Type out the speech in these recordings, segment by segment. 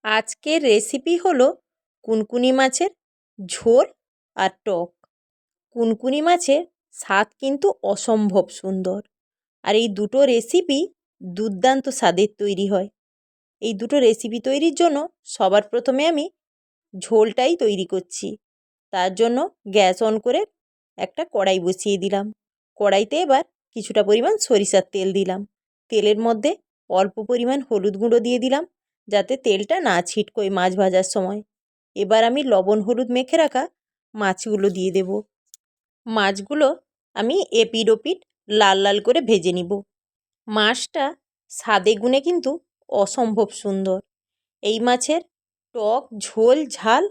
আজকের রেসিপি হলো কুনকুনি মাছের ঝোল আর টক। কুনকুনি মাছের স্বাদ কিন্তু অসম্ভব সুন্দর, আর এই দুটো রেসিপি দুর্দান্ত স্বাদের তৈরি হয়। এই দুটো রেসিপি তৈরির জন্য সবার প্রথমে আমি ঝোলটাই তৈরি করছি। তার জন্য গ্যাস অন করে একটা কড়াই বসিয়ে দিলাম। কড়াইতে এবার কিছুটা পরিমাণ সরিষার তেল দিলাম। তেলের মধ্যে অল্প পরিমাণ হলুদ গুঁড়ো দিয়ে দিলাম, যাতে তেলটা না ছিটকোয় মাছ ভাজার সময়। এবার আমি লবণ হলুদ মেখে রাখা মাছগুলো দিয়ে দেব। মাছগুলো আমি এপিট ওপিট লাল লাল করে ভেজে নিব। মাছটা স্বাদে গুণে কিন্তু অসম্ভব সুন্দর। এই মাছের টক ঝোল ঝাল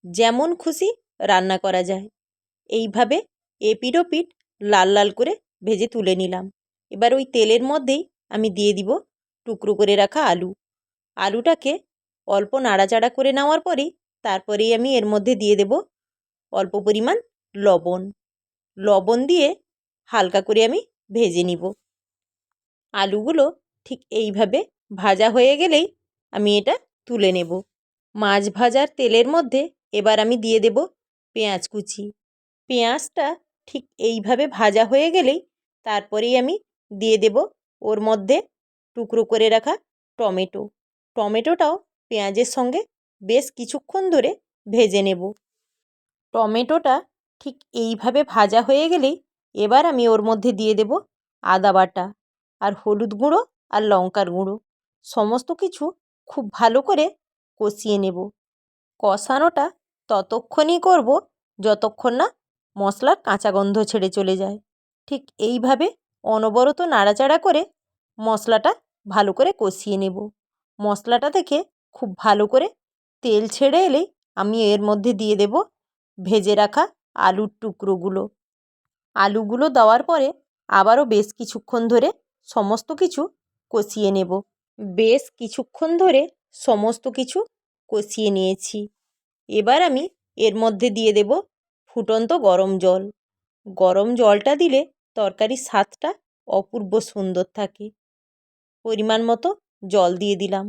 যেমন খুশি রান্না করা যায়। এইভাবে এপিট ওপিট লাল লাল করে ভেজে তুলে নিলাম। এবার ওই তেলের মধ্যেই আমি দিয়ে দিব টুকরো করে রাখা আলু। আলুটাকে অল্প নাড়াচাড়া করে নেওয়ার পরেই তারপরেই আমি এর মধ্যে দিয়ে দেব অল্প পরিমাণ লবণ। লবণ দিয়ে হালকা করে আমি ভেজে নিব। আলুগুলো ঠিক এইভাবে ভাজা হয়ে গেলেই আমি এটা তুলে নেব। মাছ ভাজার তেলের মধ্যে এবার আমি দিয়ে দেব পেঁয়াজ কুচি। পেঁয়াজটা ঠিক এইভাবে ভাজা হয়ে গেলেই তারপরেই আমি দিয়ে দেব ওর মধ্যে টুকরো করে রাখা টমেটো। টমেটোটাও পেঁয়াজের সঙ্গে বেশ কিছুক্ষণ ধরে ভেজে নেব। টমেটোটা ঠিক এইভাবে ভাজা হয়ে গেলেই এবার আমি ওর মধ্যে দিয়ে দেব আদা বাটা আর হলুদ গুঁড়ো আর লঙ্কার গুঁড়ো। সমস্ত কিছু খুব ভালো করে কষিয়ে নেব। কষানোটা ততক্ষণই করব যতক্ষণ না মশলার কাঁচা গন্ধ ছেড়ে চলে যায়। ঠিক এইভাবে অনবরত নাড়াচাড়া করে মশলাটা ভালো করে কষিয়ে নেব। মশলাটা থেকে খুব ভালো করে তেল ছেড়ে এলেই আমি এর মধ্যে দিয়ে দেব ভেজে রাখা আলুর টুকরোগুলো। আলুগুলো দেওয়ার পরে আবারও বেশ কিছুক্ষণ ধরে সমস্ত কিছু কষিয়ে নেব। বেশ কিছুক্ষণ ধরে সমস্ত কিছু কষিয়ে নিয়েছি। এবার আমি এর মধ্যে দিয়ে দেব ফুটন্ত গরম জল। গরম জলটা দিলে তরকারির স্বাদটা অপূর্ব সুন্দর থাকে। পরিমাণ মতো জল দিয়ে দিলাম।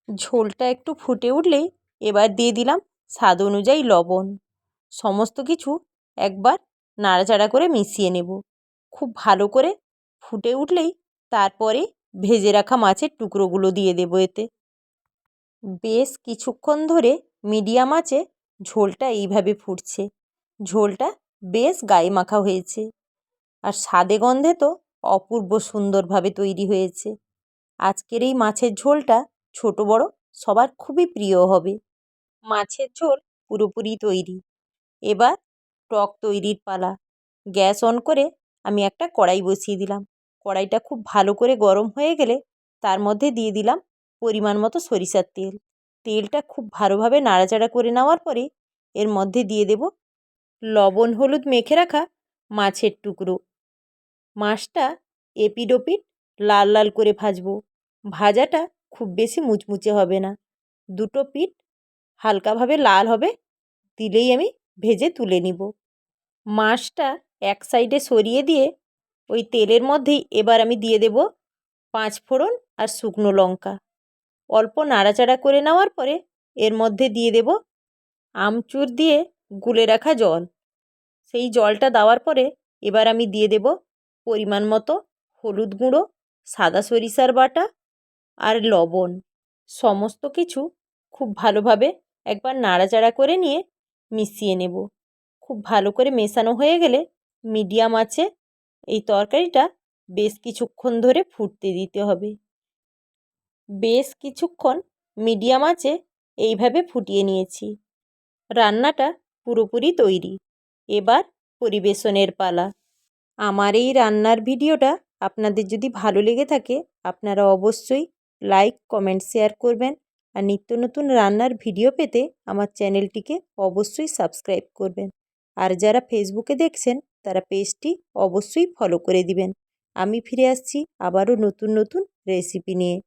ঝোলটা একটু ফুটে উঠলেই এবার দিয়ে দিলাম স্বাদ অনুযায়ী লবণ। সমস্ত কিছু একবার নাড়াচাড়া করে মিশিয়ে নেব। খুব ভালো করে ফুটে উঠলেই তারপরে ভেজে রাখা মাছের টুকরোগুলো দিয়ে দেব এতে। বেশ কিছুক্ষণ ধরে মিডিয়াম আঁচে ঝোলটা এইভাবে ফুটছে। ঝোলটা বেশ গায়ে মাখা হয়েছে, আর স্বাদে গন্ধে তো অপূর্ব সুন্দরভাবে তৈরি হয়েছে। আজকের এই মাছের ঝোলটা ছোট বড় সবার খুবই প্রিয় হবে। মাছের ঝোল পুরোপুরি তৈরি। এবার টক তৈরির পালা। গ্যাস অন করে আমি একটা কড়াই বসিয়ে দিলাম। কড়াইটা খুব ভালো করে গরম হয়ে গেলে তার মধ্যে দিয়ে দিলাম পরিমাণ মতো সরিষার তেল। তেলটা খুব ভালোভাবে নাড়াচাড়া করে নেওয়ার পরে এর মধ্যে দিয়ে দেব লবণ হলুদ মেখে রাখা মাছের টুকরো। মাছটা এপিট ওপিট লাল লাল করে ভাজবো। ভাজাটা খুব বেশি মুচমুচে হবে না, দুটো পিঠ হালকাভাবে লাল হবে, দিলেই আমি ভেজে তুলে নিব। মাছটা এক সাইডে সরিয়ে দিয়ে ওই তেলের মধ্যেই এবার আমি দিয়ে দেব 5 ফোড়ন আর শুকনো লঙ্কা। অল্প নাড়াচাড়া করে নেওয়ার পরে এর মধ্যে দিয়ে দেব আমচুর দিয়ে গুলে রাখা জল। সেই জলটা দেওয়ার পরে এবার আমি দিয়ে দেব পরিমাণ মতো হলুদ গুঁড়ো, সাদা সরিষার বাটা আর লবণ। সমস্ত কিছু খুব ভালোভাবে একবার নাড়াচাড়া করে নিয়ে মিশিয়ে নেব। খুব ভালো করে মেশানো হয়ে গেলে মিডিয়াম আঁচে এই তরকারিটা বেশ কিছুক্ষণ ধরে ফুটতে দিতে হবে। বেশ কিছুক্ষণ মিডিয়াম আঁচে এইভাবে ফুটিয়ে নিয়েছি। রান্নাটা পুরোপুরি তৈরি। এবার পরিবেশনের পালা। আমার এই রান্নার ভিডিওটা আপনাদের যদি ভালো লেগে থাকে আপনারা অবশ্যই লাইক কমেন্ট শেয়ার করবেন, আর নিত্য নতুন রান্নার ভিডিও পেতে আমার চ্যানেলটিকে অবশ্যই সাবস্ক্রাইব করবেন। আর যারা ফেসবুকে দেখছেন তারা পেজটি অবশ্যই ফলো করে দিবেন। আমি ফিরে আসছি আবারও নতুন নতুন রেসিপি নিয়ে।